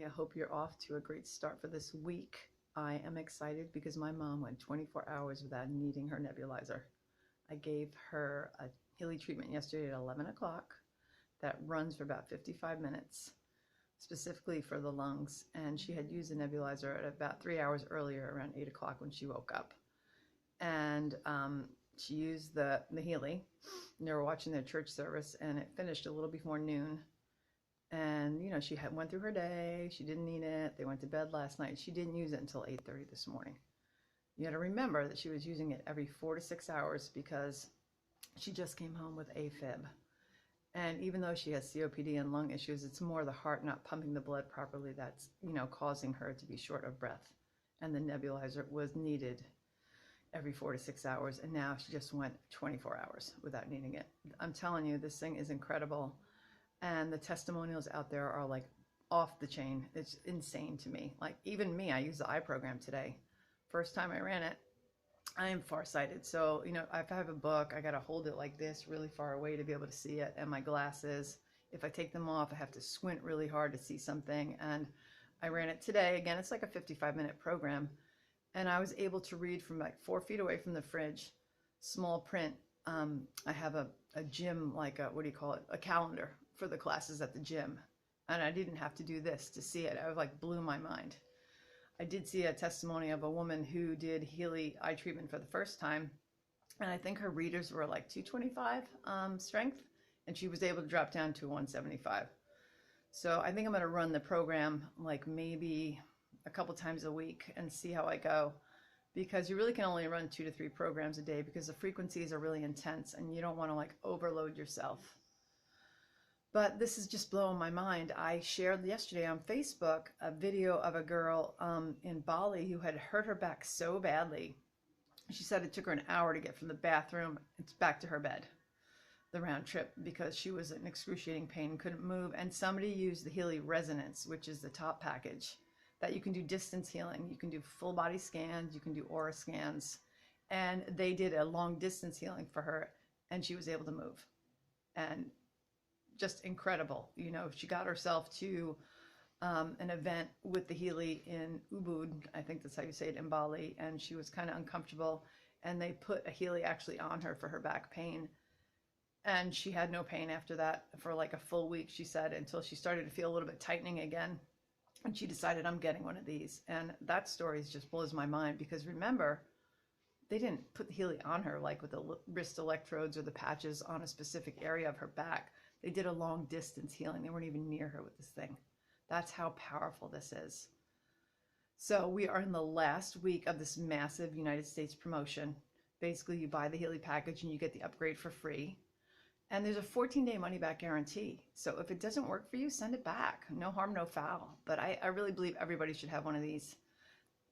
I hope you're off to a great start for this week. I am excited because my mom went 24 hours without needing her nebulizer. I gave her a Healy treatment yesterday at 11 o'clock that runs for about 55 minutes, specifically for the lungs, and she had used the nebulizer at about 3 hours earlier, around 8 o'clock when she woke up. And she used the Healy, and they were watching their church service, and it finished a little before noon. And you know, she went through her day, she didn't need it, they went to bed last night, she didn't use it until 8:30 this morning. You got to remember that she was using it every 4 to 6 hours because she just came home with AFib. And even though she has COPD and lung issues, it's more the heart not pumping the blood properly that's, you know, causing her to be short of breath. And the nebulizer was needed every 4 to 6 hours, and now she just went 24 hours without needing it. I'm telling you, this thing is incredible. And the testimonials out there are like off the chain. It's insane to me. Like even me, I use the eye program today. First time I ran it. I am farsighted. So, you know, if I have a book, I got to hold it like this really far away to be able to see it. And my glasses, if I take them off, I have to squint really hard to see something. And I ran it today. Again, it's like a 55-minute program. And I was able to read from like 4 feet away from the fridge, small print. I have a gym, like a, what do you call it? A calendar for the classes at the gym. And I didn't have to do this to see it. I was like, blew my mind. I did see a testimony of a woman who did Healy eye treatment for the first time. And I think her readers were like 225 strength. And she was able to drop down to 175. So I think I'm going to run the program like maybe a couple times a week and see how I go. Because you really can only run 2 to 3 programs a day because the frequencies are really intense and you don't want to like overload yourself. But this is just blowing my mind. I shared yesterday on Facebook a video of a girl in Bali who had hurt her back so badly. She said it took her an hour to get from the bathroom back to her bed, the round trip, because she was in excruciating pain, couldn't move. And somebody used the Healy Resonance, which is the top package, that you can do distance healing. You can do full body scans, you can do aura scans. And they did a long distance healing for her and she was able to move. And just incredible. You know, she got herself to an event with the Healy in Ubud, I think that's how you say it, in Bali, and she was kind of uncomfortable, and they put a Healy actually on her for her back pain, and she had no pain after that for like a full week, she said, until she started to feel a little bit tightening again, and she decided, I'm getting one of these. And that story just blows my mind because remember, they didn't put the Healy on her like with the wrist electrodes or the patches on a specific area of her back. They did a long distance healing. They weren't even near her with this thing. That's how powerful this is. So we are in the last week of this massive United States promotion. Basically, you buy the Healy package and you get the upgrade for free. And there's a 14-day money-back guarantee. So if it doesn't work for you, send it back. No harm, no foul. But I really believe everybody should have one of these,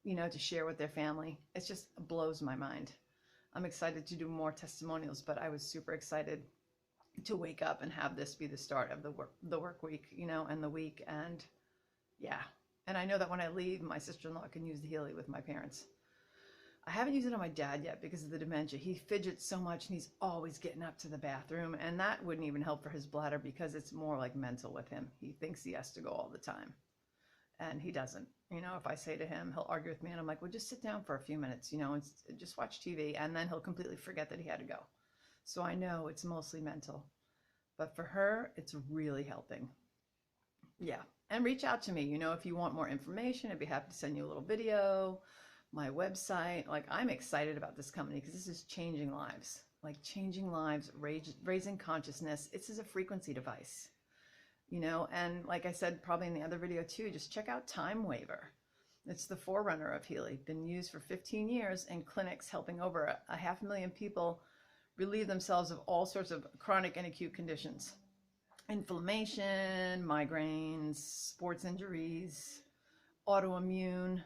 you know, to share with their family. It just blows my mind. I'm excited to do more testimonials, but I was super excited to wake up and have this be the start of the work week, you know, and the week. And yeah, and I know that when I leave, my sister-in-law can use the Healy with my parents. I haven't used it on my dad yet because of the dementia. He fidgets so much and he's always getting up to the bathroom, and that wouldn't even help for his bladder because it's more like mental with him. He thinks he has to go all the time and he doesn't. You know, if I say to him, he'll argue with me and I'm like, well, just sit down for a few minutes, you know, and just watch TV, and then he'll completely forget that he had to go. So I know it's mostly mental, but for her, it's really helping. Yeah. And reach out to me, you know, if you want more information. I'd be happy to send you a little video, my website. Like, I'm excited about this company because this is changing lives, like changing lives, raising consciousness. It's as a frequency device, you know, and like I said, probably in the other video too, just check out Time Waver. It's the forerunner of Healy, been used for 15 years in clinics, helping over a 500,000 people relieve themselves of all sorts of chronic and acute conditions. Inflammation, migraines, sports injuries, autoimmune,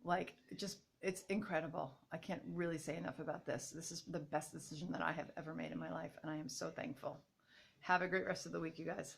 like just, it's incredible. I can't really say enough about this. This is the best decision that I have ever made in my life, and I am so thankful. Have a great rest of the week, you guys.